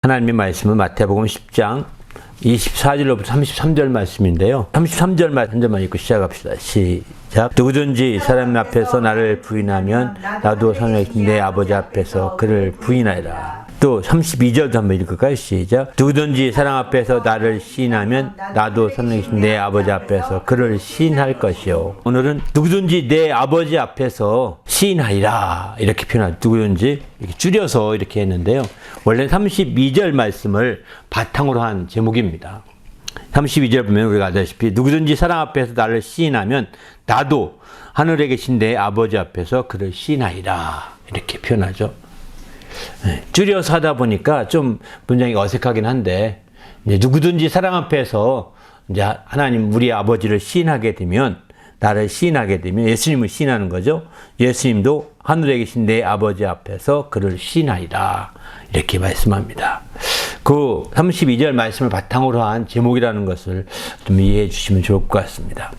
하나님의 말씀은 마태복음 10장 24절로부터 33절 말씀인데요. 33절 말씀만 읽고 시작합시다. 시작. 누구든지 사람 앞에서 나를 부인하면 나도 삼위일체 내 아버지 앞에서 그를 부인하리라. 또 32절도 한번 읽을까요? 시작. 누구든지 사람 앞에서 나를 시인하면 나도 삼위일체 내 아버지 앞에서 그를 시인할 것이요. 오늘은 누구든지 내 아버지 앞에서 시인하리라 이렇게 표현하죠. 누구든지 이렇게 줄여서 이렇게 했는데요. 원래 32절 말씀을 바탕으로 한 제목입니다. 32절 보면 우리가 아다시피 누구든지 사람 앞에서 나를 시인하면 나도 하늘에 계신 내 아버지 앞에서 그를 시인하리라 이렇게 표현하죠. 줄여서 하다 보니까 좀 문장이 어색하긴 한데 이제 누구든지 사람 앞에서 이제 하나님 우리 아버지를 시인하게 되면 나를 시인하게 되면 예수님을 시인하는 거죠. 예수님도 하늘에 계신 내 아버지 앞에서 그를 시인하리라 이렇게 말씀합니다. 그 32절 말씀을 바탕으로 한 제목이라는 것을 좀 이해해 주시면 좋을 것 같습니다.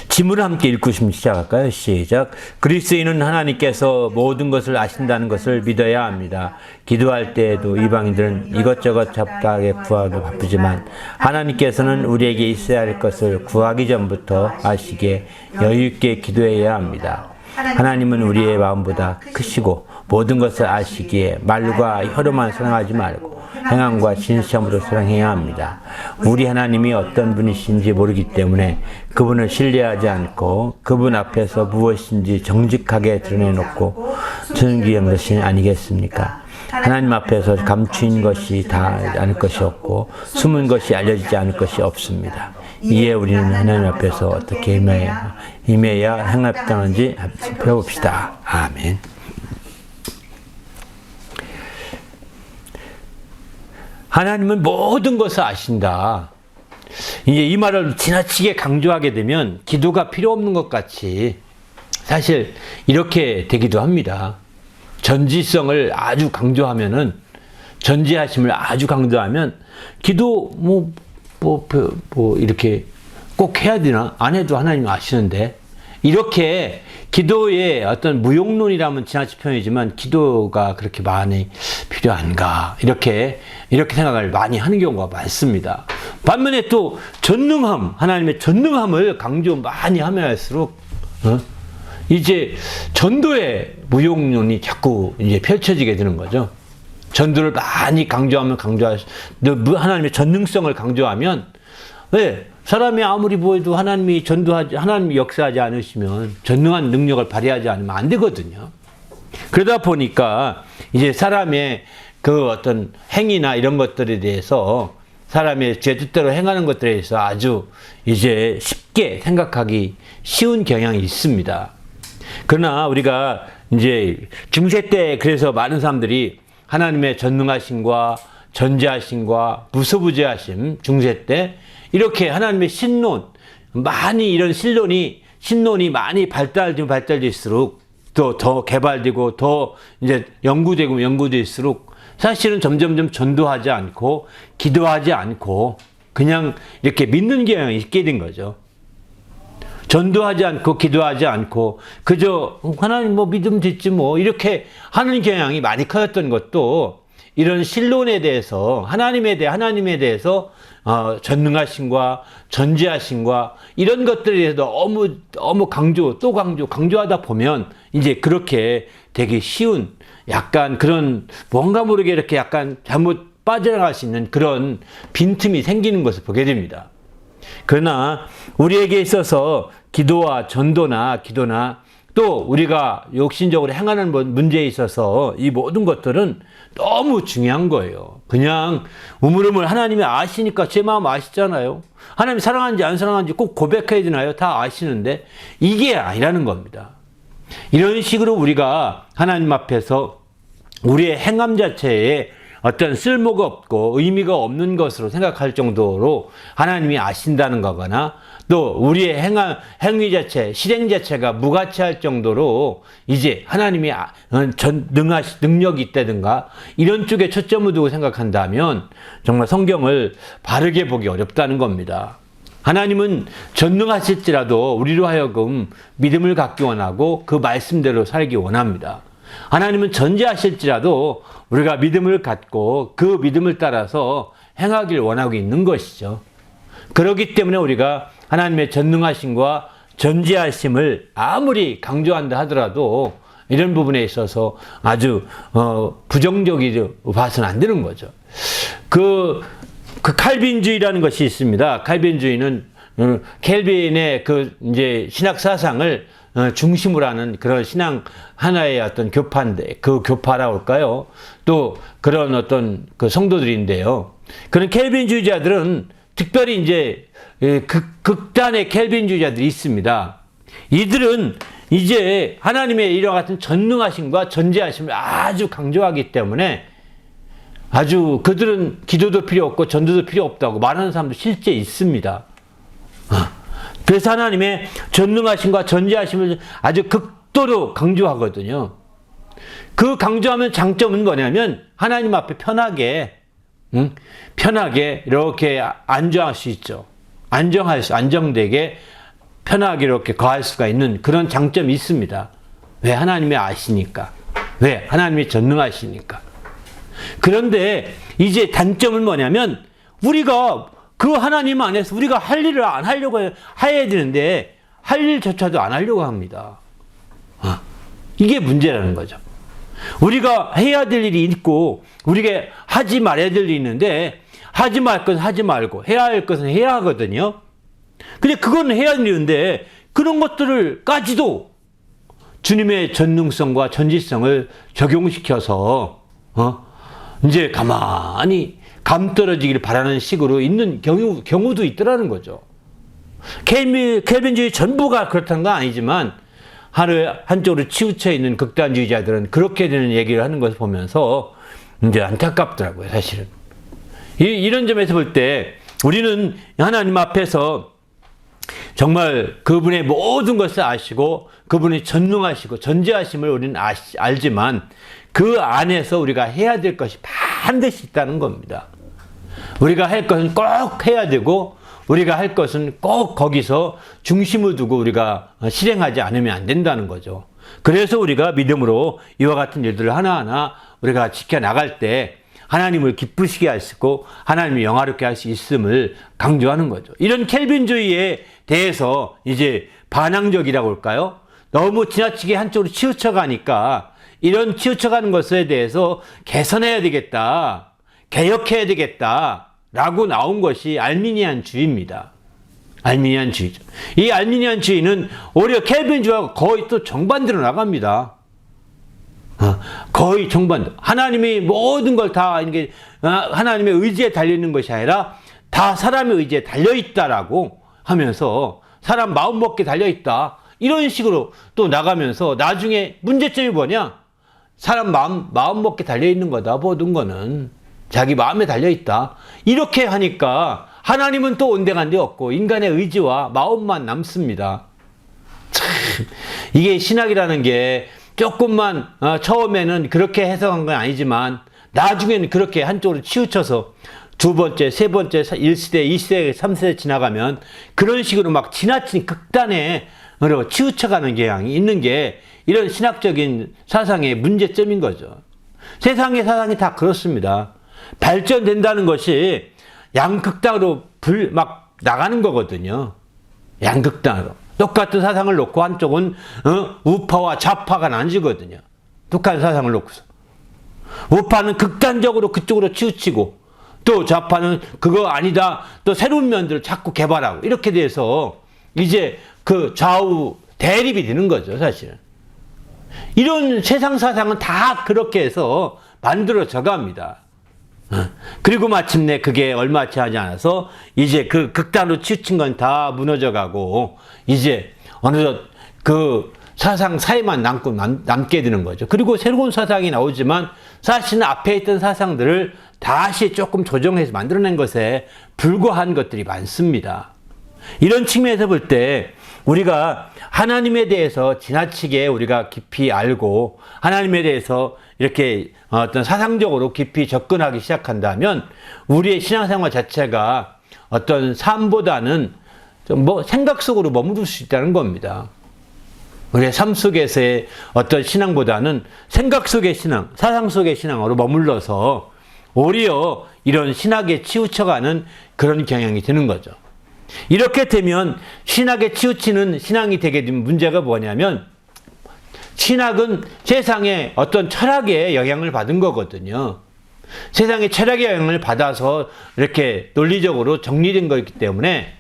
지문을 함께 읽고 시작할까요? 시작. 그리스도인은 하나님께서 모든 것을 아신다는 것을 믿어야 합니다. 기도할 때에도 이방인들은 이것저것 잡다하게 구하기 바쁘지만 하나님께서는 우리에게 있어야 할 것을 구하기 전부터 아시기에 여유있게 기도해야 합니다. 하나님은 우리의 마음보다 크시고 모든 것을 아시기에 말과 혀로만 사랑하지 말고 행함과 진실함으로 사랑해야 합니다. 우리 하나님이 어떤 분이신지 모르기 때문에 그분을 신뢰하지 않고 그분 앞에서 무엇인지 정직하게 드러내놓고 존귀한 것이 아니겠습니까? 하나님 앞에서 감추인 것이 다 않을 것이 없고 숨은 것이 알려지지 않을 것이 없습니다. 이에 우리는 하나님 앞에서 어떻게 임해야 행합당한지 배워봅시다. 아멘. 하나님은 모든 것을 아신다. 이제 이 말을 지나치게 강조하게 되면 기도가 필요 없는 것 같이 사실 이렇게 되기도 합니다. 전지성을 아주 강조하면은 전지하심을 아주 강조하면 기도 이렇게 꼭 해야 되나? 안 해도 하나님 아시는데 이렇게 기도의 어떤 무용론이라면 지나친 표현이지만 기도가 그렇게 많이 필요한가 이렇게 생각을 많이 하는 경우가 많습니다. 반면에 또 전능함, 하나님의 전능함을 강조 많이 하면 할수록 이제 전도의 무용론이 자꾸 이제 펼쳐지게 되는 거죠. 전도를 많이 강조하면 하나님의 전능성을 강조하면 왜? 사람이 아무리 보여도 하나님이 하나님이 역사하지 않으시면 전능한 능력을 발휘하지 않으면 안 되거든요. 그러다 보니까 이제 사람의 그 어떤 행위나 이런 것들에 대해서 사람의 제 뜻대로 행하는 것들에 대해서 아주 이제 쉽게 생각하기 쉬운 경향이 있습니다. 그러나 우리가 이제 중세 때 그래서 많은 사람들이 하나님의 전능하심과 전지하심과 무소부재하심 중세 때 이렇게 하나님의 신론 많이 이런 신론이 많이 발달될수록 또 더 개발되고 더 이제 연구될수록 사실은 점점점 전도하지 않고 기도하지 않고 그냥 이렇게 믿는 경향이 있게 된 거죠. 전도하지 않고 기도하지 않고 그저 하나님 믿으면 됐지 이렇게 하는 경향이 많이 커졌던 것도 이런 신론에 대해서 하나님에 대해서 전능하심과 전지하심과 이런 것들에 대해서 너무 강조하다 보면 이제 그렇게 되게 쉬운 약간 그런 뭔가 모르게 이렇게 약간 잘못 빠져나갈 수 있는 그런 빈틈이 생기는 것을 보게 됩니다. 그러나 우리에게 있어서 기도와 전도나 기도나 또 우리가 욕심적으로 행하는 문제에 있어서 이 모든 것들은 너무 중요한 거예요. 그냥 우물우물 하나님이 아시니까 제 마음 아시잖아요. 하나님이 사랑하는지 안 사랑하는지 꼭 고백해야 되나요? 다 아시는데 이게 아니라는 겁니다. 이런 식으로 우리가 하나님 앞에서 우리의 행함 자체에 어떤 쓸모가 없고 의미가 없는 것으로 생각할 정도로 하나님이 아신다는 거거나 또 우리의 행위 자체, 실행 자체가 무가치할 정도로 이제 하나님이 능력이 있다든가 이런 쪽에 초점을 두고 생각한다면 정말 성경을 바르게 보기 어렵다는 겁니다. 하나님은 전능하실지라도 우리로 하여금 믿음을 갖기 원하고 그 말씀대로 살기 원합니다. 하나님은 전제하실지라도 우리가 믿음을 갖고 그 믿음을 따라서 행하길 원하고 있는 것이죠. 그렇기 때문에 우리가 하나님의 전능하심과 전지하심을 아무리 강조한다 하더라도 이런 부분에 있어서 아주 부정적으로 봐서는 안 되는 거죠. 그 칼빈주의라는 것이 있습니다. 칼빈주의는 켈빈의 이제 신학 사상을 중심으로 하는 그런 신앙 하나의 어떤 교파인데, 그 교파라고 할까요? 또 그런 어떤 그 성도들인데요. 그런 켈빈주의자들은 특별히 이제 극단의 켈빈주의자들이 있습니다. 이들은 이제 하나님의 이와 같은 전능하심과 전지하심을 아주 강조하기 때문에 아주 그들은 기도도 필요 없고 전도도 필요 없다고 말하는 사람도 실제 있습니다. 그래서 하나님의 전능하심과 전지하심을 아주 극도로 강조하거든요. 그 강조하면 장점은 뭐냐면 하나님 앞에 편하게 이렇게 안정할 수 있죠. 안정되게 편하게 이렇게 거할 수가 있는 그런 장점이 있습니다. 왜? 하나님이 아시니까. 왜? 하나님이 전능하시니까. 그런데 이제 단점은 뭐냐면 우리가 그 하나님 안에서 우리가 할 일을 안 하려고 해야 되는데 할 일조차도 안 하려고 합니다. 이게 문제라는 거죠. 우리가 해야 될 일이 있고 우리가 하지 말아야 될 일이 있는데 하지 말 것은 하지 말고 해야 할 것은 해야 하거든요. 근데 그건 해야 되는데 그런 것들을까지도 주님의 전능성과 전지성을 적용시켜서 이제 가만히 감 떨어지기를 바라는 식으로 있는 경우도 있더라는 거죠. 켈빈주의 전부가 그렇다는 건 아니지만 한쪽으로 치우쳐 있는 극단주의자들은 그렇게 되는 얘기를 하는 것을 보면서 이제 안타깝더라고요, 사실은. 이런 점에서 볼 때 우리는 하나님 앞에서 정말 그분의 모든 것을 아시고 그분이 전능하시고 전지하심을 우리는 알지만 그 안에서 우리가 해야 될 것이 반드시 있다는 겁니다. 우리가 할 것은 꼭 해야 되고 우리가 할 것은 꼭 거기서 중심을 두고 우리가 실행하지 않으면 안 된다는 거죠. 그래서 우리가 믿음으로 이와 같은 일들을 하나하나 우리가 지켜나갈 때 하나님을 기쁘시게 할 수 있고 하나님을 영화롭게 할 수 있음을 강조하는 거죠. 이런 켈빈주의에 대해서 이제 반항적이라고 할까요? 너무 지나치게 한쪽으로 치우쳐 가니까 이런 치우쳐가는 것에 대해서 개선해야 되겠다, 개혁해야 되겠다라고 나온 것이 알미니안주의입니다. 알미니안주의죠. 이 알미니안주의는 오히려 켈빈주의와 거의 또 정반대로 나갑니다. 거의 정반대. 하나님이 모든 걸 다 이게 하나님의 의지에 달려 있는 것이 아니라 다 사람의 의지에 달려 있다라고 하면서 사람 마음 먹게 달려 있다. 이런 식으로 또 나가면서 나중에 문제점이 뭐냐? 사람 마음 먹게 달려 있는 거다. 모든 거는 자기 마음에 달려 있다. 이렇게 하니까 하나님은 또 온데간데 없고 인간의 의지와 마음만 남습니다. 참 이게 신학이라는 게 조금만 처음에는 그렇게 해석한 건 아니지만 나중에는 그렇게 한쪽으로 치우쳐서 두 번째, 세 번째, 1시대, 2시대, 3세대 지나가면 그런 식으로 막 지나친 극단에 치우쳐가는 경향이 있는 게 이런 신학적인 사상의 문제점인 거죠. 세상의 사상이 다 그렇습니다. 발전된다는 것이 양극단으로 막 나가는 거거든요. 양극단으로. 똑같은 사상을 놓고 한쪽은 우파와 좌파가 나뉘거든요. 똑같은 사상을 놓고서. 우파는 극단적으로 그쪽으로 치우치고 또 좌파는 그거 아니다. 또 새로운 면들을 자꾸 개발하고 이렇게 돼서 이제 그 좌우 대립이 되는 거죠, 사실은. 이런 세상 사상은 다 그렇게 해서 만들어져 갑니다. 그리고 마침내 그게 얼마 지나지 않아서 이제 그 극단으로 치우친 건 다 무너져 가고 이제 어느덧 그 사상 사이만 남게 되는 거죠. 그리고 새로운 사상이 나오지만 사실은 앞에 있던 사상들을 다시 조금 조정해서 만들어낸 것에 불과한 것들이 많습니다. 이런 측면에서 볼 때 우리가 하나님에 대해서 지나치게 우리가 깊이 알고 하나님에 대해서 이렇게 어떤 사상적으로 깊이 접근하기 시작한다면 우리의 신앙생활 자체가 어떤 삶보다는 좀 생각 속으로 머무를 수 있다는 겁니다. 우리의 삶 속에서의 어떤 신앙보다는 생각 속의 신앙, 사상 속의 신앙으로 머물러서 오히려 이런 신학에 치우쳐가는 그런 경향이 드는 거죠. 이렇게 되면 신학에 치우치는 신앙이 되게 되면 문제가 뭐냐면, 신학은 세상의 어떤 철학에 영향을 받은 거거든요. 세상의 철학의 영향을 받아서 이렇게 논리적으로 정리된 거기 때문에,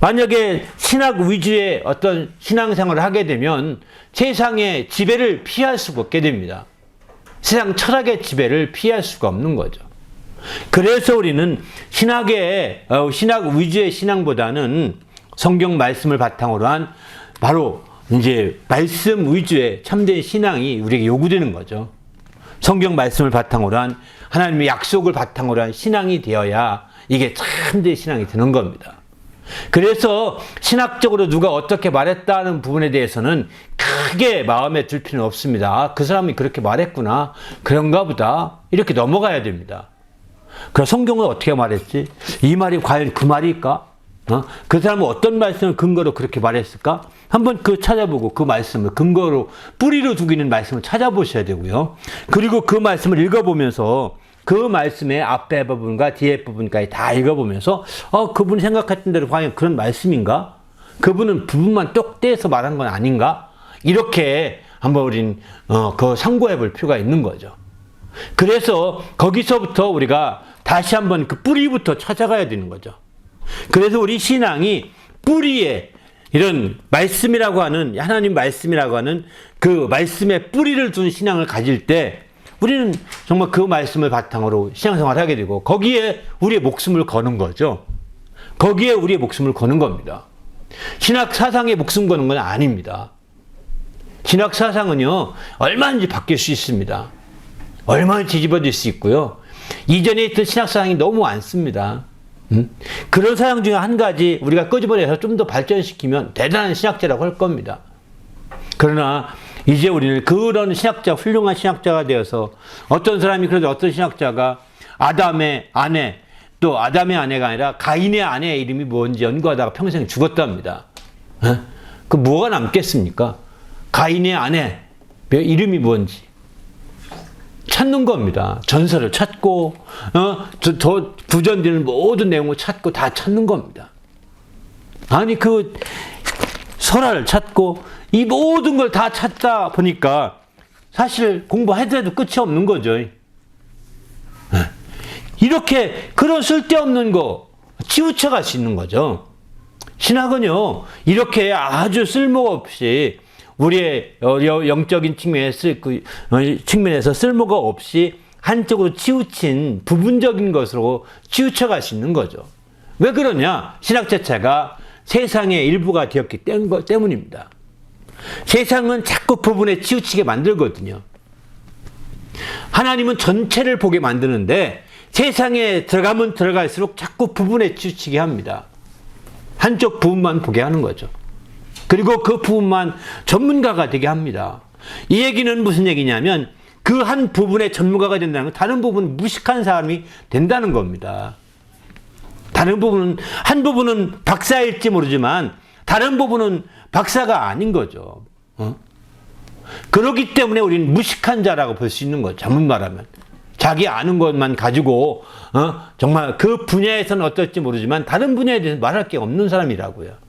만약에 신학 위주의 어떤 신앙생활을 하게 되면 세상의 지배를 피할 수가 없게 됩니다. 세상 철학의 지배를 피할 수가 없는 거죠. 그래서 우리는 신학 위주의 신앙보다는 성경 말씀을 바탕으로 한 바로 이제 말씀 위주의 참된 신앙이 우리에게 요구되는 거죠. 성경 말씀을 바탕으로 한 하나님의 약속을 바탕으로 한 신앙이 되어야 이게 참된 신앙이 되는 겁니다. 그래서 신학적으로 누가 어떻게 말했다는 부분에 대해서는 크게 마음에 들 필요는 없습니다. 그 사람이 그렇게 말했구나, 그런가 보다, 이렇게 넘어가야 됩니다. 그럼 성경은 어떻게 말했지? 이 말이 과연 그 말일까? 그 사람은 어떤 말씀을 근거로 그렇게 말했을까? 한번 찾아보고 그 말씀을 근거로, 뿌리로 두고 있는 말씀을 찾아보셔야 되고요. 그리고 그 말씀을 읽어보면서 그 말씀의 앞에 부분과 뒤에 부분까지 다 읽어보면서 그분이 생각했던 대로 과연 그런 말씀인가? 그분은 부분만 똑 떼서 말한 건 아닌가? 이렇게 한번 우린 그 상고해 볼 필요가 있는 거죠. 그래서 거기서부터 우리가 다시 한번 그 뿌리부터 찾아가야 되는 거죠. 그래서 우리 신앙이 뿌리에 이런 말씀이라고 하는, 하나님 말씀이라고 하는 그 말씀의 뿌리를 둔 신앙을 가질 때 우리는 정말 그 말씀을 바탕으로 신앙생활을 하게 되고 거기에 우리의 목숨을 거는 거죠. 거기에 우리의 목숨을 거는 겁니다. 신학 사상에 목숨 거는 건 아닙니다. 신학 사상은요, 얼마든지 바뀔 수 있습니다. 얼마든지 뒤집어질 수 있고요. 이전에 있던 신학 사상이 너무 많습니다. 그런 사상 중에 한 가지 우리가 끄집어내서 좀 더 발전시키면 대단한 신학자라고 할 겁니다. 그러나 이제 우리는 그런 신학자, 훌륭한 신학자가 되어서 어떤 사람이, 그래도 어떤 신학자가 아담의 아내, 또 아담의 아내가 아니라 가인의 아내의 이름이 뭔지 연구하다가 평생 죽었답니다. 그 뭐가 남겠습니까? 가인의 아내 이름이 뭔지 찾는 겁니다. 전설을 찾고 더 부전되는 모든 내용을 찾고 다 찾는 겁니다. 아니 그 설화를 찾고 이 모든 걸 다 찾다 보니까 사실 공부하더라도 끝이 없는 거죠. 이렇게 그런 쓸데없는 거 치우쳐 갈 수 있는 거죠. 신학은요, 이렇게 아주 쓸모 없이 우리의 영적인 측면에서 쓸모가 없이 한쪽으로 치우친 부분적인 것으로 치우쳐 갈 수 있는 거죠. 왜 그러냐? 신학 자체가 세상의 일부가 되었기 때문입니다. 세상은 자꾸 부분에 치우치게 만들거든요. 하나님은 전체를 보게 만드는데 세상에 들어가면 들어갈수록 자꾸 부분에 치우치게 합니다. 한쪽 부분만 보게 하는 거죠. 그리고 그 부분만 전문가가 되게 합니다. 이 얘기는 무슨 얘기냐면 그 한 부분의 전문가가 된다는 건 다른 부분은 무식한 사람이 된다는 겁니다. 다른 부분은, 한 부분은 박사일지 모르지만 다른 부분은 박사가 아닌 거죠. 그렇기 때문에 우리는 무식한 자라고 볼 수 있는 거죠. 잘못 말하면. 자기 아는 것만 가지고 정말 그 분야에서는 어떨지 모르지만 다른 분야에 대해서 말할 게 없는 사람이라고요.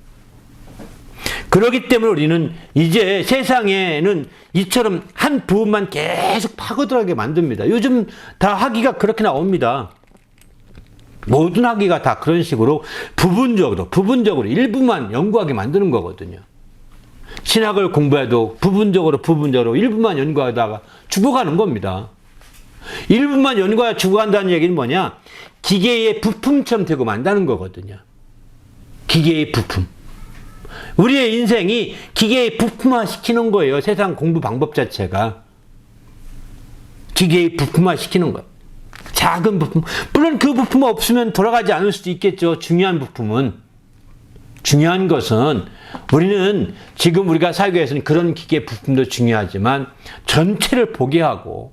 그렇기 때문에 우리는 이제 세상에는 이처럼 한 부분만 계속 파고들게 만듭니다. 요즘 다 학위가 그렇게 나옵니다. 모든 학위가 다 그런 식으로 부분적으로 일부만 연구하게 만드는 거거든요. 신학을 공부해도 부분적으로 일부만 연구하다가 죽어가는 겁니다. 일부만 연구하다 죽어간다는 얘기는 뭐냐? 기계의 부품처럼 되고 만다는 거거든요. 기계의 부품. 우리의 인생이 기계의 부품화 시키는 거예요. 세상 공부 방법 자체가. 기계의 부품화 시키는 거예요. 작은 부품. 물론 그 부품 없으면 돌아가지 않을 수도 있겠죠. 중요한 부품은. 중요한 것은 우리는 지금 우리가 살기 위해서는 그런 기계 부품도 중요하지만 전체를 보게 하고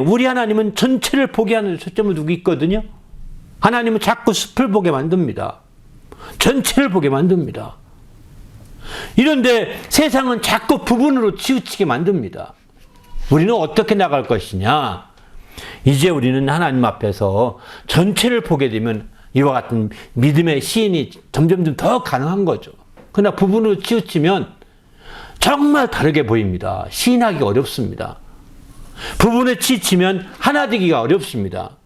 우리 하나님은 전체를 보게 하는 초점을 두고 있거든요. 하나님은 자꾸 숲을 보게 만듭니다. 전체를 보게 만듭니다. 이런데 세상은 자꾸 부분으로 치우치게 만듭니다. 우리는 어떻게 나갈 것이냐? 이제 우리는 하나님 앞에서 전체를 보게 되면 이와 같은 믿음의 시인이 점점 더 가능한 거죠. 그러나 부분으로 치우치면 정말 다르게 보입니다. 시인하기가 어렵습니다. 부분에 치우치면 하나 되기가 어렵습니다.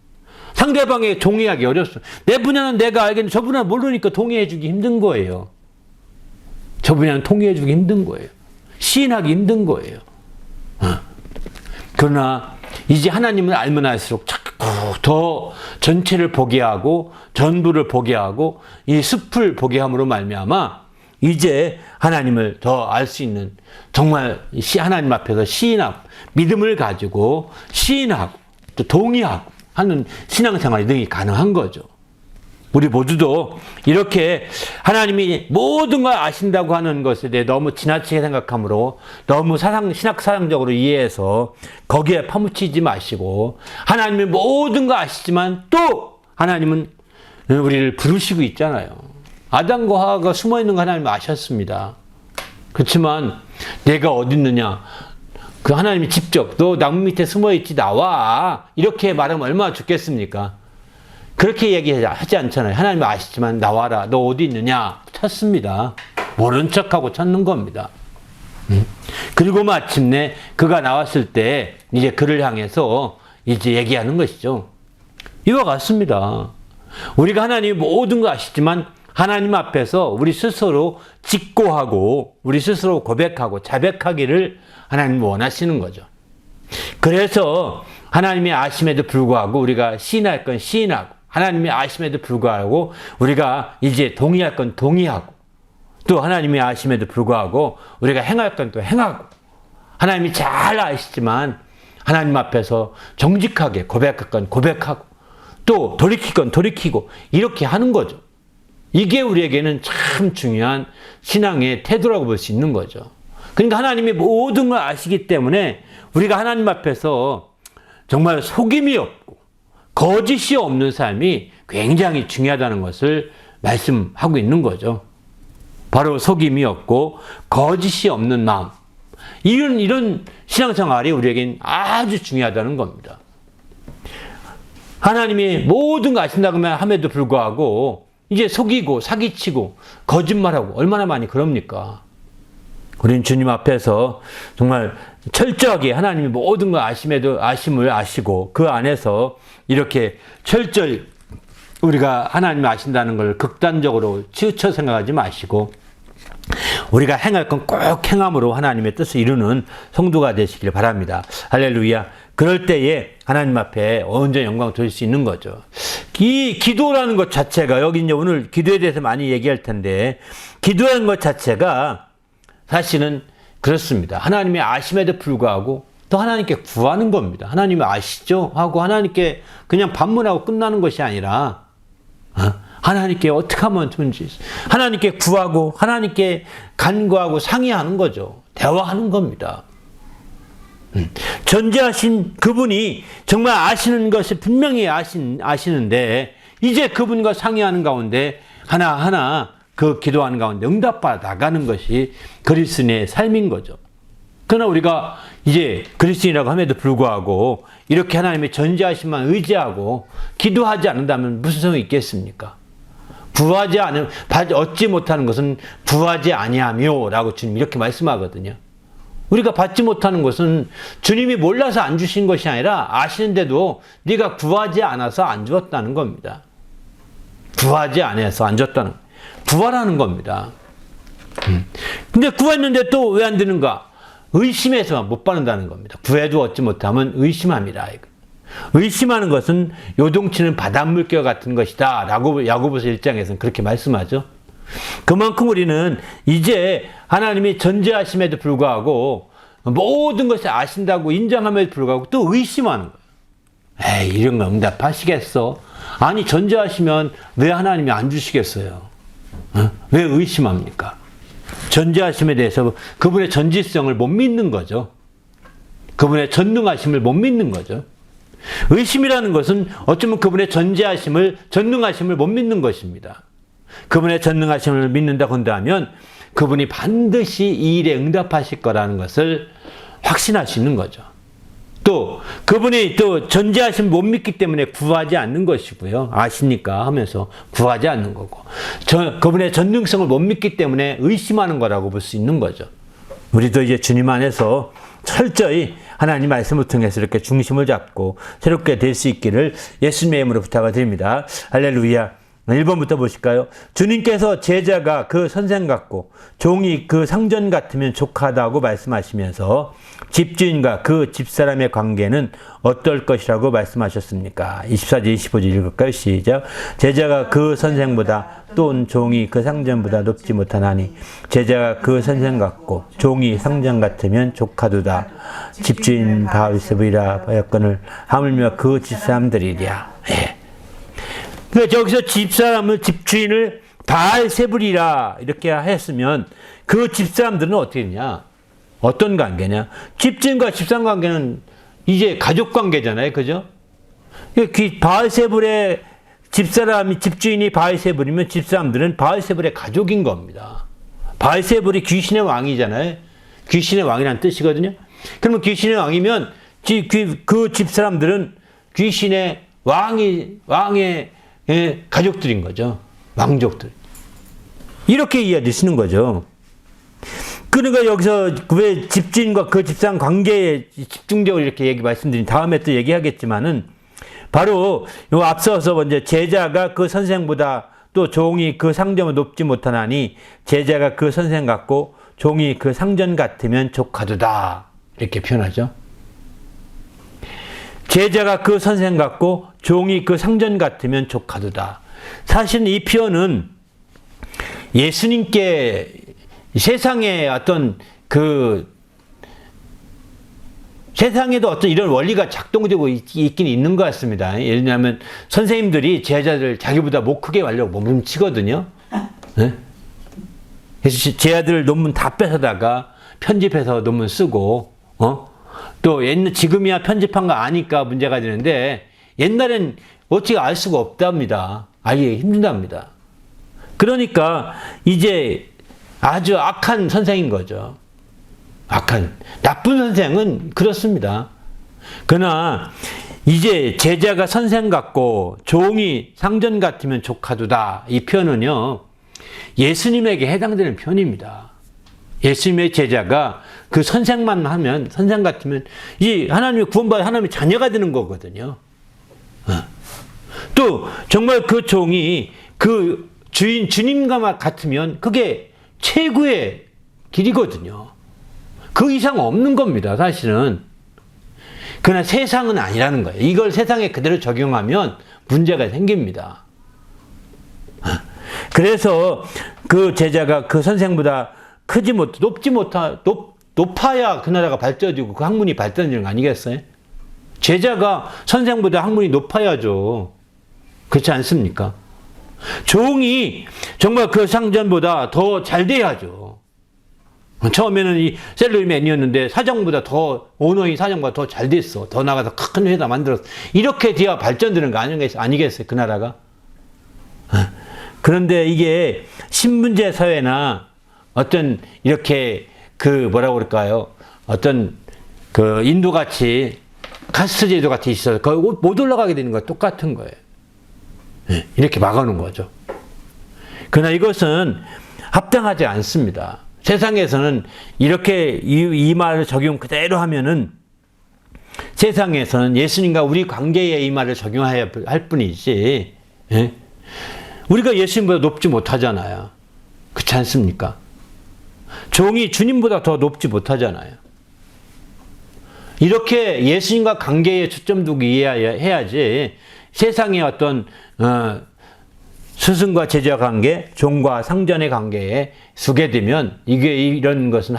상대방에게 동의하기 어렵습니다. 내 분야는 내가 알겠는데 저 분야는 모르니까 동의해주기 힘든 거예요. 저 분야는 통일해주기 힘든 거예요. 시인하기 힘든 거예요. 그러나 이제 하나님을 알면 알수록 자꾸 더 전체를 보게 하고 전부를 보게 하고 이 숲을 보게 함으로 말미암아 이제 하나님을 더 알 수 있는 정말 하나님 앞에서 시인하고 믿음을 가지고 시인하고 또 동의하고 하는 신앙생활이 능히 가능한 거죠. 우리 모두도 이렇게 하나님이 모든 걸 아신다고 하는 것에 대해 너무 지나치게 생각하므로 너무 신학사상적으로 이해해서 거기에 파묻히지 마시고 하나님이 모든 걸 아시지만 또 하나님은 우리를 부르시고 있잖아요. 아담과 하와가 숨어있는 거 하나님 아셨습니다. 그렇지만 내가 어디 있느냐? 그 하나님이 직접 너 나무 밑에 숨어있지 나와 이렇게 말하면 얼마나 좋겠습니까? 그렇게 얘기하지 않잖아요. 하나님이 아시지만 나와라. 너 어디 있느냐? 찾습니다. 모른 척하고 찾는 겁니다. 그리고 마침내 그가 나왔을 때 이제 그를 향해서 이제 얘기하는 것이죠. 이와 같습니다. 우리가 하나님이 모든 거 아시지만 하나님 앞에서 우리 스스로 직고하고 우리 스스로 고백하고 자백하기를 하나님 원하시는 거죠. 그래서 하나님이 아심에도 불구하고 우리가 시인할 건 시인하고 하나님이 아심에도 불구하고 우리가 이제 동의할 건 동의하고 또 하나님이 아심에도 불구하고 우리가 행할 건 또 행하고 하나님이 잘 아시지만 하나님 앞에서 정직하게 고백할 건 고백하고 또 돌이킬 건 돌이키고 이렇게 하는 거죠. 이게 우리에게는 참 중요한 신앙의 태도라고 볼 수 있는 거죠. 그러니까 하나님이 모든 걸 아시기 때문에 우리가 하나님 앞에서 정말 속임이 없고 거짓이 없는 삶이 굉장히 중요하다는 것을 말씀하고 있는 거죠. 바로 속임이 없고 거짓이 없는 마음. 이런 신앙생활이 우리에겐 아주 중요하다는 겁니다. 하나님이 모든 거 아신다고 함에도 불구하고 이제 속이고 사기치고 거짓말하고 얼마나 많이 그럽니까? 우리는 주님 앞에서 정말 철저하게 하나님이 모든 걸 아심을 아시고 그 안에서 이렇게 철저히 우리가 하나님이 아신다는 걸 극단적으로 치우쳐 생각하지 마시고 우리가 행할 건 꼭 행함으로 하나님의 뜻을 이루는 성도가 되시길 바랍니다. 할렐루야. 그럴 때에 하나님 앞에 온전히 영광을 돌릴 수 있는 거죠. 이 기도라는 것 자체가 여기 이제 오늘 기도에 대해서 많이 얘기할 텐데 기도하는 것 자체가 사실은 그렇습니다. 하나님의 아심에도 불구하고 또 하나님께 구하는 겁니다. 하나님이 아시죠? 하고 하나님께 그냥 반문하고 끝나는 것이 아니라 하나님께 어떻게 하면 좋은지 하나님께 구하고 하나님께 간구하고 상의하는 거죠. 대화하는 겁니다. 전지하신 그분이 정말 아시는 것을 분명히 아시는데 이제 그분과 상의하는 가운데 하나하나 그 기도하는 가운데 응답받아 나가는 것이 그리스도인의 삶인 거죠. 그러나 우리가 이제 그리스도인이라고 함에도 불구하고 이렇게 하나님의 전지하심만 의지하고 기도하지 않는다면 무슨 소용이 있겠습니까? 얻지 못하는 것은 구하지 아니하며 라고 주님 이렇게 말씀하거든요. 우리가 받지 못하는 것은 주님이 몰라서 안 주신 것이 아니라 아시는데도 네가 구하지 않아서 안 주었다는 겁니다. 구하지 않아서 안 줬다는 구하라는 겁니다. 근데 구했는데 또 왜 안 되는가? 의심해서 못 받는다는 겁니다. 구해도 얻지 못하면 의심함이라. 의심하는 것은 요동치는 바닷물결 같은 것이다 라고 야고보서 1장에서는 그렇게 말씀하죠. 그만큼 우리는 이제 하나님이 전지하심에도 불구하고 모든 것을 아신다고 인정함에도 불구하고 또 의심하는 거예요. 에이, 이런 거 응답하시겠어? 아니, 전지하시면 왜 하나님이 안 주시겠어요? 왜 의심합니까? 전지하심에 대해서 그분의 전지성을 못 믿는 거죠. 그분의 전능하심을 못 믿는 거죠. 의심이라는 것은 어쩌면 그분의 전능하심을 못 믿는 것입니다. 그분의 전능하심을 믿는다고 한다면 그분이 반드시 이 일에 응답하실 거라는 것을 확신할 수 있는 거죠. 또 그분이 또 존재하신 못 믿기 때문에 구하지 않는 것이고요. 아시니까 하면서 구하지 않는 거고, 그분의 전능성을 못 믿기 때문에 의심하는 거라고 볼 수 있는 거죠. 우리도 이제 주님 안에서 철저히 하나님 말씀을 통해서 이렇게 중심을 잡고 새롭게 될 수 있기를 예수님의 이름으로 부탁을 드립니다. 할렐루야. 1번부터 보실까요? 주님께서 제자가 그 선생 같고 종이 그 상전 같으면 족하다고 말씀하시면서 집주인과 그 집사람의 관계는 어떨 것이라고 말씀하셨습니까? 24절 25절 읽을까요? 시작. 제자가 그 선생보다 또 종이 그 상전보다 높지 못하나니 제자가 그 선생 같고 종이 상전 같으면 족하도다. 집주인 바알세불이라 하였거늘 하물며 그 집사람들이랴. 예. 그러니까 여기서 집주인을 바알세불이라 이렇게 했으면 그 집사람들은 어떻게 되냐? 어떤 관계냐? 집주인과 집사람 관계는 이제 가족 관계잖아요. 그죠? 바알세불의 집주인이 바알세불이면 집사람들은 바알세불의 가족인 겁니다. 바알세불이 귀신의 왕이잖아요. 귀신의 왕이라는 뜻이거든요. 그러면 귀신의 왕이면 그 집사람들은 귀신의 왕의 가족들인 거죠. 왕족들. 이렇게 이해하시는 거죠. 그러니까 여기서 왜 집주인과 그 집사람 관계에 집중적으로 이렇게 말씀드린 다음에 또 얘기하겠지만은 바로 요 앞서서 먼저 제자가 그 선생보다 또 종이 그 상전을 높지 못하나니 제자가 그 선생 같고 종이 그 상전 같으면 족하도다. 이렇게 표현하죠. 제자가 그 선생 같고 종이 그 상전 같으면 족하도다. 사실 이 표현은 예수님께 세상에 세상에도 어떤 이런 원리가 작동되고 있긴 있는 것 같습니다. 예를 들면 선생님들이 제자들 자기보다 못 크게 하려고 몸치거든요. 네? 그래서 제자들 논문 다 뺏어다가 편집해서 논문 쓰고, 또 지금이야 편집한 거 아니까 문제가 되는데 옛날엔 어떻게 알 수가 없답니다. 알기 힘들답니다. 그러니까 이제 아주 악한 선생인 거죠. 나쁜 선생은 그렇습니다. 그러나 이제 제자가 선생 같고 종이 상전 같으면 족하도다. 이 표현은요, 예수님에게 해당되는 표현입니다. 예수님의 제자가 그 선생만 하면, 선생 같으면 이 하나님의 구원받은 하나님의 자녀가 되는 거거든요. 또 정말 그 종이 그 주님과 같으면 그게 최고의 길이거든요. 그 이상 없는 겁니다, 사실은. 그러나 세상은 아니라는 거예요. 이걸 세상에 그대로 적용하면 문제가 생깁니다. 그래서 그 제자가 그 선생보다 높아야 그 나라가 발전되고 그 학문이 발전되는 거 아니겠어요? 제자가 선생보다 학문이 높아야죠. 그렇지 않습니까? 종이 정말 그 상전보다 더 잘 돼야죠. 처음에는 이 셀러리맨이었는데 오너인 사장보다 더 잘 됐어. 더 나가서 큰 회사 만들었어. 이렇게 돼야 발전되는 거 아니겠어요? 그 나라가? 그런데 이게 신분제 사회나 어떤 이렇게 어떤 인도같이 카스트 제도 같이 있어서 거의 못 올라가게 되는 거 똑같은 거예요. 이렇게 막아놓은 거죠. 그러나 이것은 합당하지 않습니다. 세상에서는 이렇게 이 말을 적용 그대로 하면은 세상에서는 예수님과 우리 관계에 이 말을 적용해야 할 뿐이지, 우리가 예수님보다 높지 못하잖아요. 그렇지 않습니까? 종이 주님보다 더 높지 못하잖아요. 이렇게 예수님과 관계에 초점 두고 이해해야지 세상의 어떤 스승과 제자 관계, 종과 상전의 관계에 서게 되면 이런 것은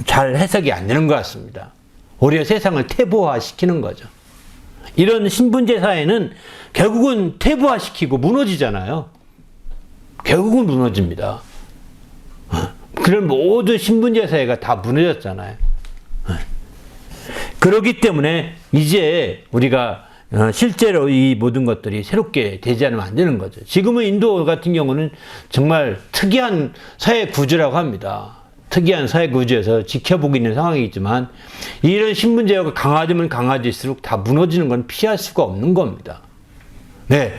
잘 해석이 안 되는 것 같습니다. 오히려 세상을 태보화시키는 거죠. 이런 신분제 사회는 결국은 태보화시키고 무너지잖아요. 결국은 무너집니다. 그런 모든 신분제 사회가 다 무너졌잖아요. 그렇기 때문에 이제 우리가 실제로 이 모든 것들이 새롭게 되지 않으면 안 되는 거죠. 지금은 인도 같은 경우는 정말 특이한 사회 구조라고 합니다. 특이한 사회 구조에서 지켜보고 있는 상황이지만 이런 신분제가 강화되면 강화될수록 다 무너지는 건 피할 수가 없는 겁니다. 네,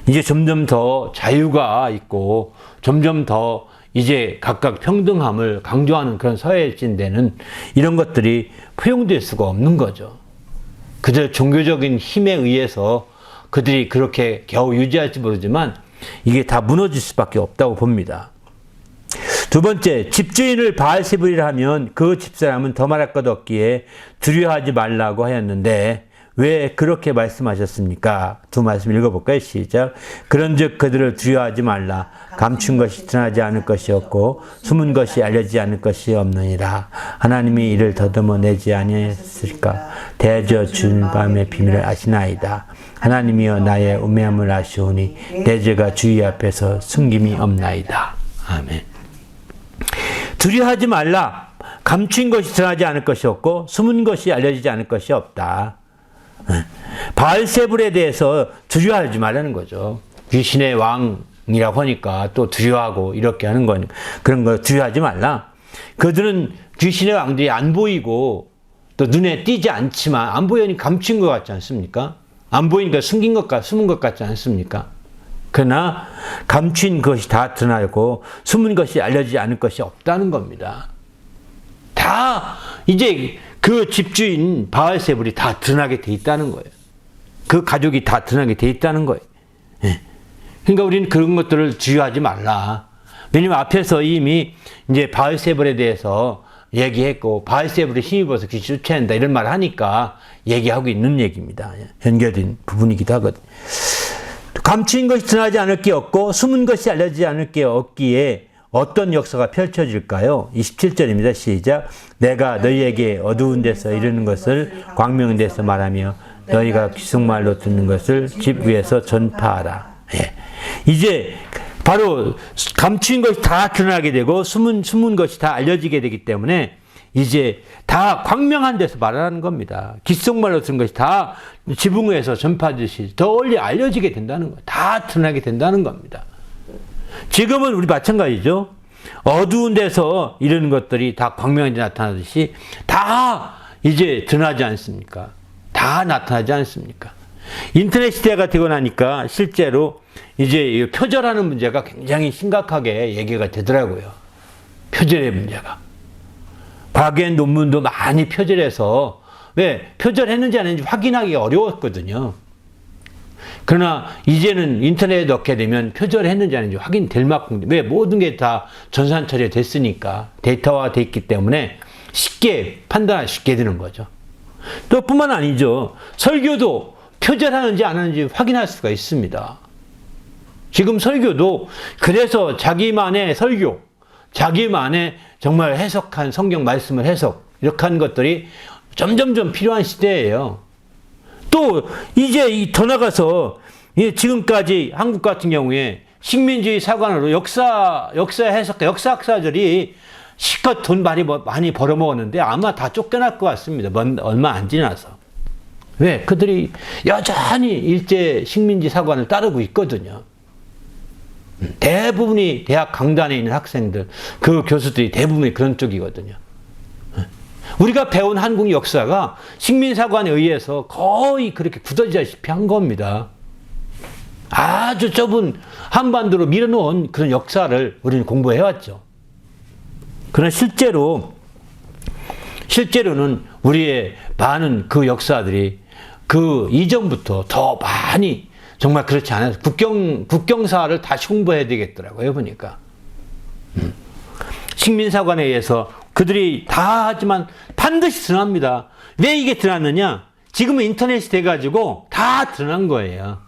이제 점점 더 자유가 있고 점점 더 이제 각각 평등함을 강조하는 그런 사회인데는 이런 것들이 포용될 수가 없는 거죠. 그들 종교적인 힘에 의해서 그들이 그렇게 겨우 유지할지 모르지만 이게 다 무너질 수밖에 없다고 봅니다. 두 번째, 집주인을 바알세불이라 하면 그 집사람은 더 말할 것 없기에 두려워하지 말라고 하였는데 왜 그렇게 말씀하셨습니까? 두 말씀 읽어볼까요? 시작. 그런즉 그들을 두려워하지 말라. 감춘 것이 드러나지 않을 것이 없고 숨은 것이 알려지지 않을 것이 없느니라. 하나님이 이를 더듬어 내지 아니했을까? 대저 준 밤의 비밀을 아시나이다. 하나님이여 나의 우매함을 아시오니 내 죄가 주의 앞에서 숨김이 없나이다. 아멘. 두려워하지 말라. 감춘 것이 드러나지 않을 것이 없고 숨은 것이 알려지지 않을 것이 없다. 바알세불에 대해서 두려워하지 말라는 거죠. 귀신의 왕이라고 하니까 또 두려워하고 이렇게 하는 거니까 그런 거 두려워하지 말라. 그들은 귀신의 왕들이 안 보이고 또 눈에 띄지 않지만 안 보이니 감춘 것 같지 않습니까? 안 보이니까 숨긴 숨은 것 같지 않습니까? 그러나 감춘 것이 다 드러나고 숨은 것이 알려지지 않을 것이 없다는 겁니다. 다 이제 그 집주인 바알세불이 다 드러나게 돼 있다는 거예요. 그 가족이 다 드러나게 돼 있다는 거예요. 예. 그러니까 우리는 그런 것들을 주의하지 말라. 왜냐면 앞에서 이미 이제 바알세불에 대해서 얘기했고 바알세불에 힘입어서 귀신 쫓아낸다 이런 말 하니까 얘기하고 있는 얘기입니다. 연결된 부분이기도 하거든요. 감추인 것이 드러나지 않을 게 없고 숨은 것이 알려지지 않을 게 없기에 어떤 역사가 펼쳐질까요? 27절입니다. 시작. 내가 너희에게 어두운 데서 이르는 것을 광명한 데서 말하며 너희가 귀속말로 듣는 것을 집 위에서 전파하라. 예. 이제 바로 감추인 것이 다 드러나게 되고 숨은 것이 다 알려지게 되기 때문에 이제 다 광명한 데서 말하는 겁니다. 귓속말로 듣는 것이 다 지붕 위에서 전파하듯이 더 널리 알려지게 된다는 거예요. 다 드러나게 된다는 겁니다. 지금은 우리 마찬가지죠. 어두운 데서 이런 것들이 다 광명하게 나타나듯이 다 이제 드러나지 않습니까? 다 나타나지 않습니까? 인터넷 시대가 되고 나니까 실제로 이제 표절하는 문제가 굉장히 심각하게 얘기가 되더라고요. 표절의 문제가. 과거엔 논문도 많이 표절해서 왜 표절했는지 안 했는지 확인하기가 어려웠거든요. 그러나 이제는 인터넷에 넣게 되면 표절했는지 아닌지 확인될 만큼 왜 모든 게 다 전산 처리가 됐으니까 데이터화 돼 있기 때문에 쉽게 판단할 수 있게 되는 거죠. 또 뿐만 아니죠. 설교도 표절하는지 안 하는지 확인할 수가 있습니다. 지금 설교도 그래서 자기만의 설교, 자기만의 정말 해석한 성경 말씀을 이렇게 하는 것들이 점점점 필요한 시대예요. 또 이제 더 나가서 지금까지 한국 같은 경우에 식민주의 사관으로 역사 해석가 역사학자들이 실컷 돈 많이 벌어먹었는데 아마 다 쫓겨날 것 같습니다. 얼마 안 지나서. 왜? 그들이 여전히 일제 식민지 사관을 따르고 있거든요. 대부분이 대학 강단에 있는 학생들, 그 교수들이 대부분이 그런 쪽이거든요. 우리가 배운 한국 역사가 식민사관에 의해서 거의 그렇게 굳어지다시피 한 겁니다. 아주 좁은 한반도로 밀어놓은 그런 역사를 우리는 공부해왔죠. 그러나 실제로는 우리의 많은 그 역사들이 그 이전부터 더 많이 정말 그렇지 않아서 국경사를 다시 공부해야 되겠더라고요, 보니까. 식민사관에 의해서 그들이 다 하지만 반드시 드러납니다. 왜 이게 드러났느냐? 지금은 인터넷이 돼가지고 다 드러난 거예요.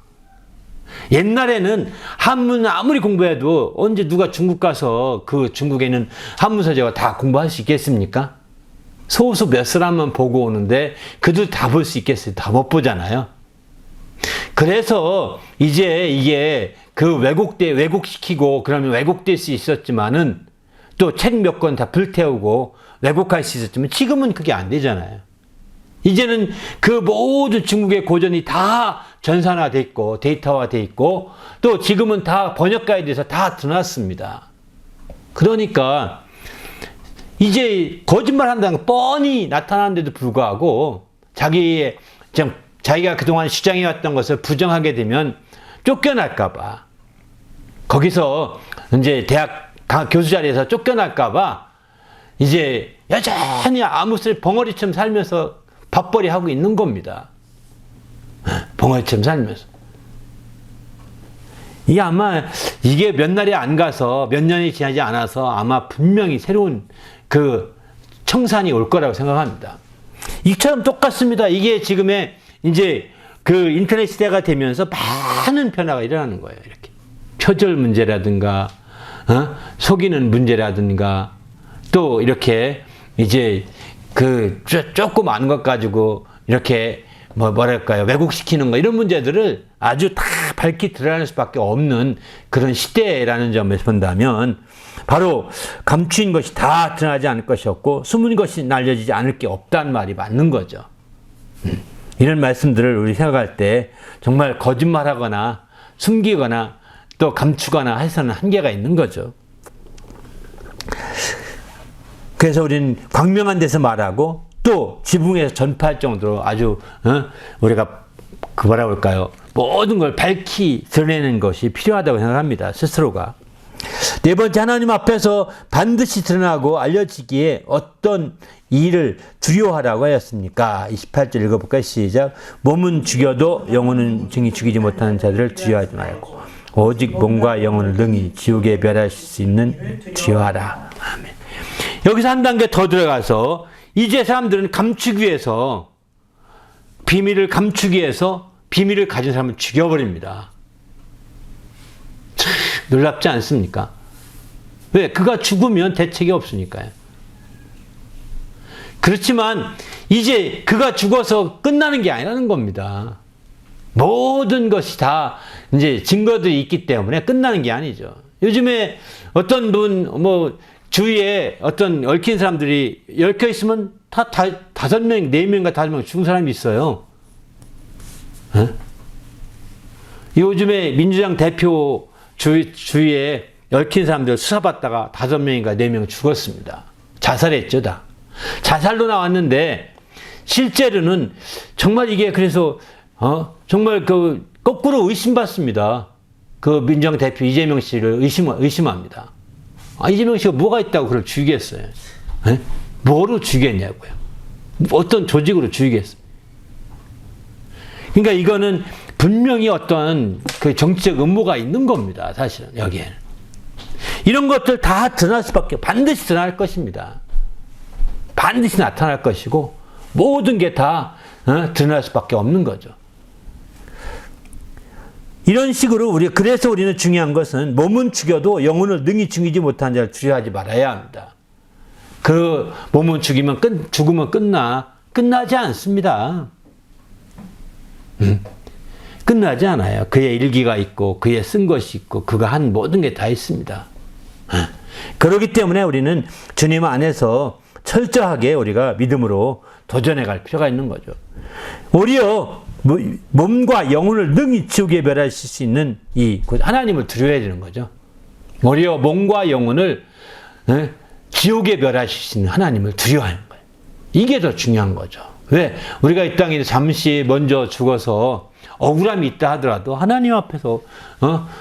옛날에는 한문 아무리 공부해도 언제 누가 중국 가서 그 중국에 있는 한문서재가 다 공부할 수 있겠습니까? 소수 몇 사람만 보고 오는데 그들 다 볼 수 있겠어요? 다 못 보잖아요. 그래서 이제 이게 그 왜곡시키고 그러면 왜곡될 수 있었지만은 또 책 몇 권 다 불태우고 왜곡할 수 있었지만 지금은 그게 안 되잖아요. 이제는 그 모든 중국의 고전이 다 전산화돼 있고 데이터화돼 있고 또 지금은 다 번역가에 대해서 다 드러났습니다. 그러니까 이제 거짓말 한다는 거 뻔히 나타나는데도 불구하고 자기가 그동안 주장해왔던 것을 부정하게 되면 쫓겨날까봐, 거기서 이제 대학 교수 자리에서 쫓겨날까봐 이제 여전히 아무 소리 벙어리처럼 살면서 밥벌이 하고 있는 겁니다. 벙어리처럼 살면서. 이게 아마 이게 몇 날이 안 가서 몇 년이 지나지 않아서 아마 분명히 새로운 그 청산이 올 거라고 생각합니다. 이처럼 똑같습니다. 이게 지금의 이제 그 인터넷 시대가 되면서 많은 변화가 일어나는 거예요. 이렇게 표절 문제라든가, 속이는 문제라든가, 또 이렇게 이제 그 조금 아는 것 가지고 이렇게 뭐랄까요, 왜곡시키는 거, 이런 문제들을 아주 다 밝히 드러날 수밖에 없는 그런 시대라는 점에서 본다면 바로 감추인 것이 다 드러나지 않을 것이 없고 숨은 것이 알려지지 않을 게 없다는 말이 맞는 거죠. 이런 말씀들을 우리 생각할 때 정말 거짓말하거나 숨기거나 또 감추거나 해서는 한계가 있는 거죠. 그래서 우리는 광명한 데서 말하고 또 지붕에서 전파할 정도로 아주 우리가 그 뭐라 그럴까요? 모든 걸 밝히 드러내는 것이 필요하다고 생각합니다. 스스로가. 네 번째, 하나님 앞에서 반드시 드러나고 알려지기에 어떤 일을 두려워하라고 하였습니까? 28절 읽어볼까요? 시작. 몸은 죽여도 영혼은 증히 죽이지 못하는 자들을 두려워하지 말고 오직 몸과 영혼을 능히 지옥에 멸하실 수 있는 두려워하라. 아멘. 여기서 한 단계 더 들어가서 이제 사람들은 감추기 위해서, 비밀을 감추기 위해서 비밀을 가진 사람을 죽여버립니다. 참 놀랍지 않습니까? 왜? 그가 죽으면 대책이 없으니까요. 그렇지만 이제 그가 죽어서 끝나는 게 아니라는 겁니다. 모든 것이 다 이제 증거들이 있기 때문에 끝나는 게 아니죠. 요즘에 어떤 분, 주위에 어떤 얽힌 사람들이 얽혀 있으면 다 5명, 4명과 5명 죽은 사람이 있어요. 요즘에 민주당 대표 주위에 얽힌 사람들 수사받다가 5명인가 4명 죽었습니다. 자살했죠, 다. 자살로 나왔는데, 실제로는 정말 이게 그래서, 정말 그, 거꾸로 의심받습니다. 그 민주당 대표 이재명 씨를 의심합니다. 이재명 씨가 뭐가 있다고 그걸 죽이겠어요? 뭐로 죽였냐고요? 어떤 조직으로 죽이겠어요? 그러니까 이거는 분명히 어떤 그 정치적 음모가 있는 겁니다. 사실은 여기에는. 이런 것들 다 드러날 수밖에, 반드시 드러날 것입니다. 반드시 나타날 것이고 모든 게 다 드러날 수밖에 없는 거죠. 이런 식으로 그래서 우리는 중요한 것은 몸은 죽여도 영혼을 능히 죽이지 못하는 자를 두려워하지 말아야 합니다. 그 몸은 죽으면 끝나지 않습니다. 끝나지 않아요. 그의 일기가 있고 그의 쓴 것이 있고 그가 한 모든 게 다 있습니다. 그렇기 때문에 우리는 주님 안에서 철저하게 우리가 믿음으로 도전해 갈 필요가 있는 거죠. 오히려 몸과 영혼을 능히 지옥에 멸하실 수 있는 하나님을 두려워해야 되는 거죠. 오히려 몸과 영혼을 지옥에 멸하실 수 있는 하나님을 두려워하는 거예요. 이게 더 중요한 거죠. 왜? 우리가 이 땅에 잠시 먼저 죽어서 억울함이 있다 하더라도 하나님 앞에서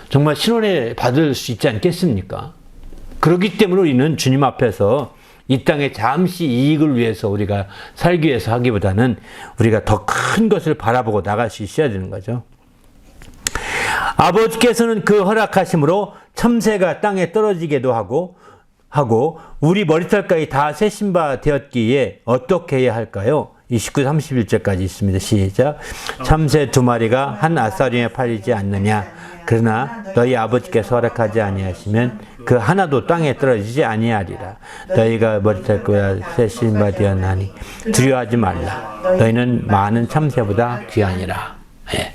정말 신원해 받을 수 있지 않겠습니까? 그렇기 때문에 우리는 주님 앞에서 이 땅에 잠시 이익을 위해서 우리가 살기 위해서 하기보다는 우리가 더 큰 것을 바라보고 나갈 수 있어야 되는 거죠. 아버지께서는 그 허락하심으로 참새가 땅에 떨어지게도 하고 우리 머리털까지 다 세신 바 되었기에 어떻게 해야 할까요? 29, 31절까지 있습니다. 시작. 참새 2마리가 한 아사림에 팔리지 않느냐? 그러나 너희 아버지께서 허락하지 아니하시면 그 하나도 땅에 떨어지지 아니하리라. 너희가 머리털보다 세신 바 되었나니 두려워하지 말라. 너희는 많은 참새보다 귀하니라. 예.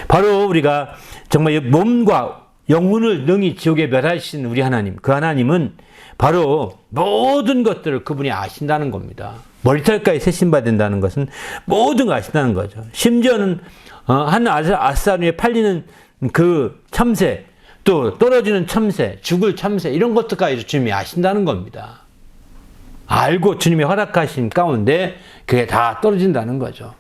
바로 우리가 정말 몸과 영혼을 능히 지옥에 멸하신 우리 하나님, 그 하나님은 바로 모든 것들을 그분이 아신다는 겁니다. 머리털까지 세심받는다는 것은 모든 걸 아신다는 거죠. 심지어는 한 아사루에 팔리는 그 참새, 또 떨어지는 참새, 죽을 참새, 이런 것들까지 주님이 아신다는 겁니다. 알고 주님이 허락하신 가운데 그게 다 떨어진다는 거죠.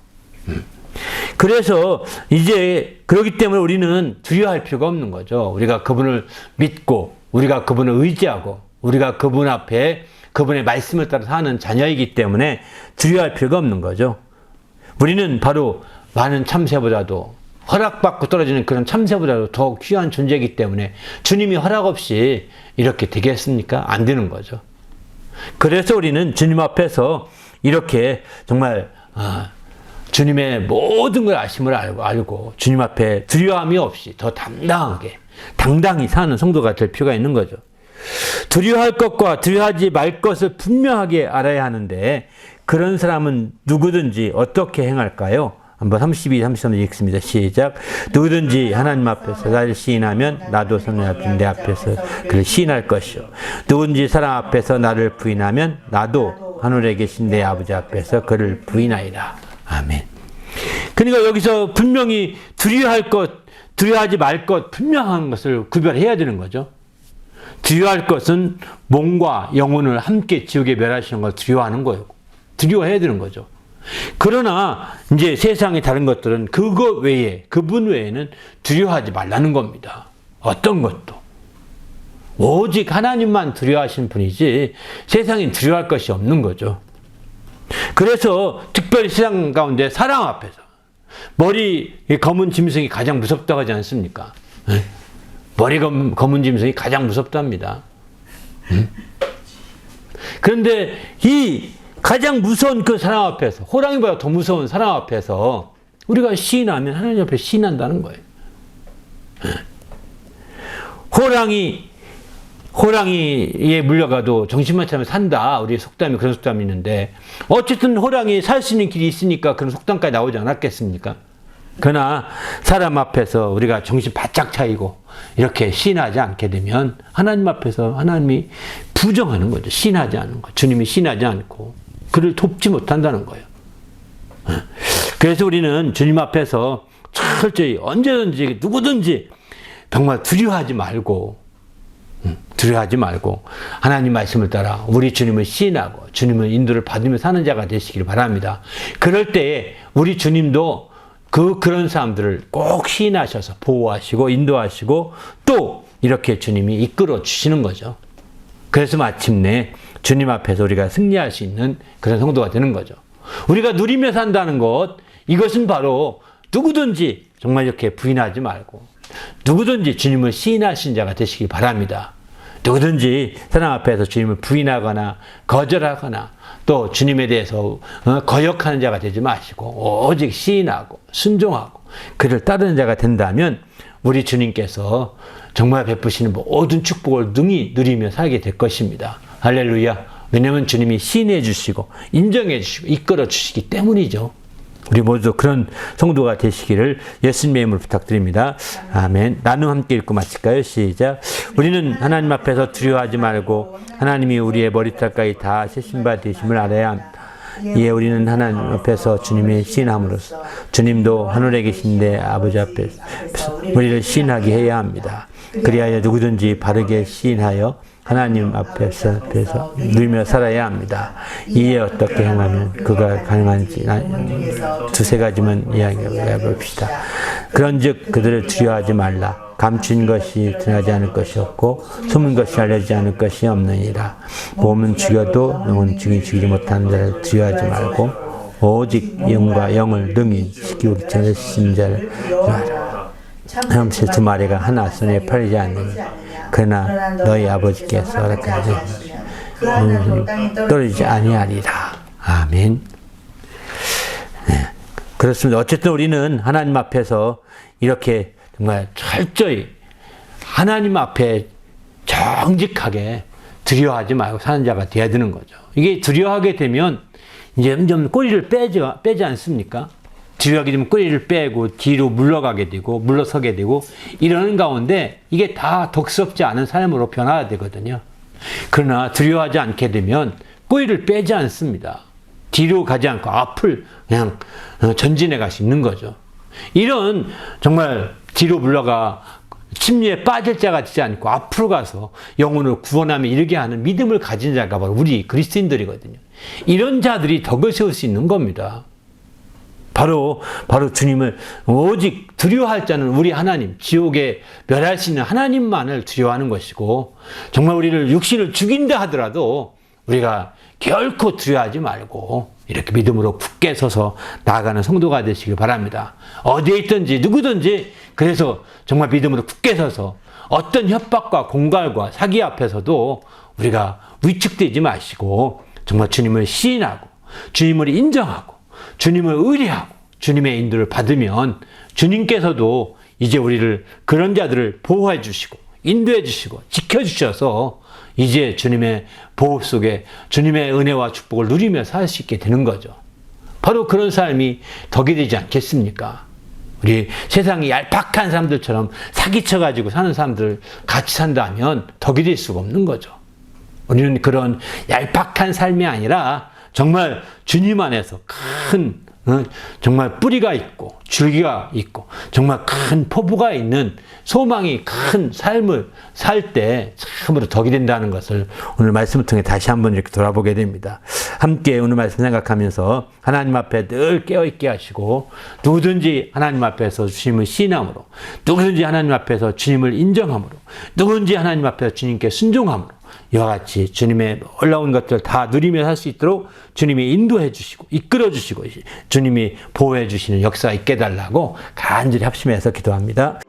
그래서 이제 그렇기 때문에 우리는 두려워할 필요가 없는 거죠. 우리가 그분을 믿고, 우리가 그분을 의지하고, 우리가 그분 앞에 그분의 말씀을 따라 사는 자녀이기 때문에 두려워할 필요가 없는 거죠. 우리는 바로 많은 참새보다도, 허락받고 떨어지는 그런 참새보다도 더 귀한 존재이기 때문에 주님이 허락 없이 이렇게 되겠습니까? 안 되는 거죠. 그래서 우리는 주님 앞에서 이렇게 정말 주님의 모든 걸 아심을 알고 주님 앞에 두려움이 없이 더 당당히 사는 성도가 될 필요가 있는 거죠. 두려워할 것과 두려워하지 말 것을 분명하게 알아야 하는데, 그런 사람은 누구든지 어떻게 행할까요? 한번 32, 33절 읽습니다. 시작. 누구든지 하나님 앞에서 나를 시인하면 나도 하나님 내 앞에서 그를 시인할 것이요. 누구든지 사람 앞에서 나를 부인하면 나도 하늘에 계신 내 아버지 앞에서 그를 부인하리라. 아멘. 그러니까 여기서 분명히 두려워할 것, 두려워하지 말 것, 분명한 것을 구별해야 되는 거죠. 두려워할 것은 몸과 영혼을 함께 지옥에 멸하시는 걸 두려워하는 거예요. 두려워해야 되는 거죠. 그러나 이제 세상의 다른 것들은 그것 외에, 그분 외에는 두려워하지 말라는 겁니다. 어떤 것도. 오직 하나님만 두려워하시는 분이지 세상엔 두려워할 것이 없는 거죠. 그래서 특별히 세상 가운데 사람 앞에서 머리 검은 짐승이 가장 무섭다고 하지 않습니까? 머리 검은 짐승이 가장 무섭답니다. 그런데 이 가장 무서운 그 사람 앞에서, 호랑이보다 더 무서운 사람 앞에서 우리가 시인하면 하나님 앞에 시인한다는 거예요. 호랑이에 물려가도 정신만 차리면 산다. 우리 속담이 그런 속담이 있는데, 어쨌든 호랑이 살 수 있는 길이 있으니까 그런 속담까지 나오지 않았겠습니까? 그러나 사람 앞에서 우리가 정신 바짝 차리고 이렇게 시인하지 않게 되면 하나님 앞에서 하나님이 부정하는 거죠. 시인하지 않는 거. 주님이 시인하지 않고 그를 돕지 못한다는 거예요. 그래서 우리는 주님 앞에서 철저히 언제든지 누구든지 정말 두려워하지 말고 하나님 말씀을 따라 우리 주님을 시인하고 주님의 인도를 받으며 사는 자가 되시길 바랍니다. 그럴 때에 우리 주님도 그런 사람들을 꼭 시인하셔서 보호하시고 인도하시고 또 이렇게 주님이 이끌어 주시는 거죠. 그래서 마침내 주님 앞에서 우리가 승리할 수 있는 그런 성도가 되는 거죠. 우리가 누리며 산다는 것, 이것은 바로 누구든지 정말 이렇게 부인하지 말고 누구든지 주님을 시인하신 자가 되시기 바랍니다. 누구든지 사람 앞에서 주님을 부인하거나 거절하거나 또 주님에 대해서 거역하는 자가 되지 마시고 오직 시인하고 순종하고 그를 따르는 자가 된다면 우리 주님께서 정말 베푸시는 모든 축복을 능히 누리며 살게 될 것입니다. 할렐루야. 왜냐하면 주님이 시인해 주시고 인정해 주시고 이끌어 주시기 때문이죠. 우리 모두 그런 성도가 되시기를 예수님의 이름으로 부탁드립니다. 아멘. 나눔 함께 읽고 마칠까요? 시작. 우리는 하나님 앞에서 두려워하지 말고 하나님이 우리의 머리털까지 다 세심바 되심을 알아야 합니다. 이에 우리는 하나님 앞에서 주님의 시인함으로써 주님도 하늘에 계신 내 아버지 앞에서 우리를 시인하게 해야 합니다. 그리하여 누구든지 바르게 시인하여 하나님 앞에서 누리며 살아야 합니다. 이에 어떻게 행하면 그가 가능한지 두세 가지만 이야기해 봅시다. 그런즉 그들을 두려워하지 말라. 감춘 것이 드러나지 않을 것이 없고 숨은 것이 알려지지 않을 것이 없느니라. 몸은 죽여도 영은 죽이지 못하는 자를 두려워하지 말고 오직 영과 영을 능히 지키고 지키신 자를 두려워하라. 형제 두 마리가 하나 손에 팔리지 않느니 그러나 너희 아버지께서 허락하시니 떨어지지 아니하리라. 아멘. 네. 그렇습니다. 어쨌든 우리는 하나님 앞에서 이렇게 정말 철저히 하나님 앞에 정직하게 두려워하지 말고 사는 자가 되어야 되는 거죠. 이게 두려워하게 되면 이제 점점 꼬리를 빼지 않습니까? 뒤로 가게 되면 꼬리를 빼고 뒤로 물러가게 되고 물러서게 되고 이러는 가운데 이게 다 덕스럽지 않은 삶으로 변화가 되거든요. 그러나 두려워하지 않게 되면 꼬리를 빼지 않습니다. 뒤로 가지 않고 앞을 그냥 전진해 갈 수 있는 거죠. 이런 정말 뒤로 물러가 침례에 빠질 자가 되지 않고 앞으로 가서 영혼을 구원하며 이르게 하는 믿음을 가진 자가 바로 우리 그리스도인들이거든요. 이런 자들이 덕을 세울 수 있는 겁니다. 바로 주님을 오직 두려워할 자는 우리 하나님, 지옥에 멸할 수 있는 하나님만을 두려워하는 것이고, 정말 우리를 육신을 죽인다 하더라도 우리가 결코 두려워하지 말고 이렇게 믿음으로 굳게 서서 나아가는 성도가 되시길 바랍니다. 어디에 있든지 누구든지 그래서 정말 믿음으로 굳게 서서 어떤 협박과 공갈과 사기 앞에서도 우리가 위축되지 마시고 정말 주님을 시인하고 주님을 인정하고 주님을 의뢰하고 주님의 인도를 받으면 주님께서도 이제 우리를 그런 자들을 보호해 주시고 인도해 주시고 지켜 주셔서 이제 주님의 보호 속에 주님의 은혜와 축복을 누리며 살 수 있게 되는 거죠. 바로 그런 삶이 덕이 되지 않겠습니까? 우리 세상이 얄팍한 사람들처럼 사기쳐가지고 사는 사람들 같이 산다면 덕이 될 수가 없는 거죠. 우리는 그런 얄팍한 삶이 아니라 정말 주님 안에서 큰 정말 뿌리가 있고 줄기가 있고 정말 큰 포부가 있는 소망이 큰 삶을 살 때 참으로 덕이 된다는 것을 오늘 말씀을 통해 다시 한번 이렇게 돌아보게 됩니다. 함께 오늘 말씀 생각하면서 하나님 앞에 늘 깨어있게 하시고 누구든지 하나님 앞에서 주님을 시인함으로 누구든지 하나님 앞에서 주님을 인정함으로 누구든지 하나님 앞에서 주님께 순종함으로 이와 같이 주님의 올라온 것들 다 누리며 살 수 있도록 주님이 인도해 주시고 이끌어 주시고 주님이 보호해 주시는 역사가 있게 달라고 간절히 합심해서 기도합니다.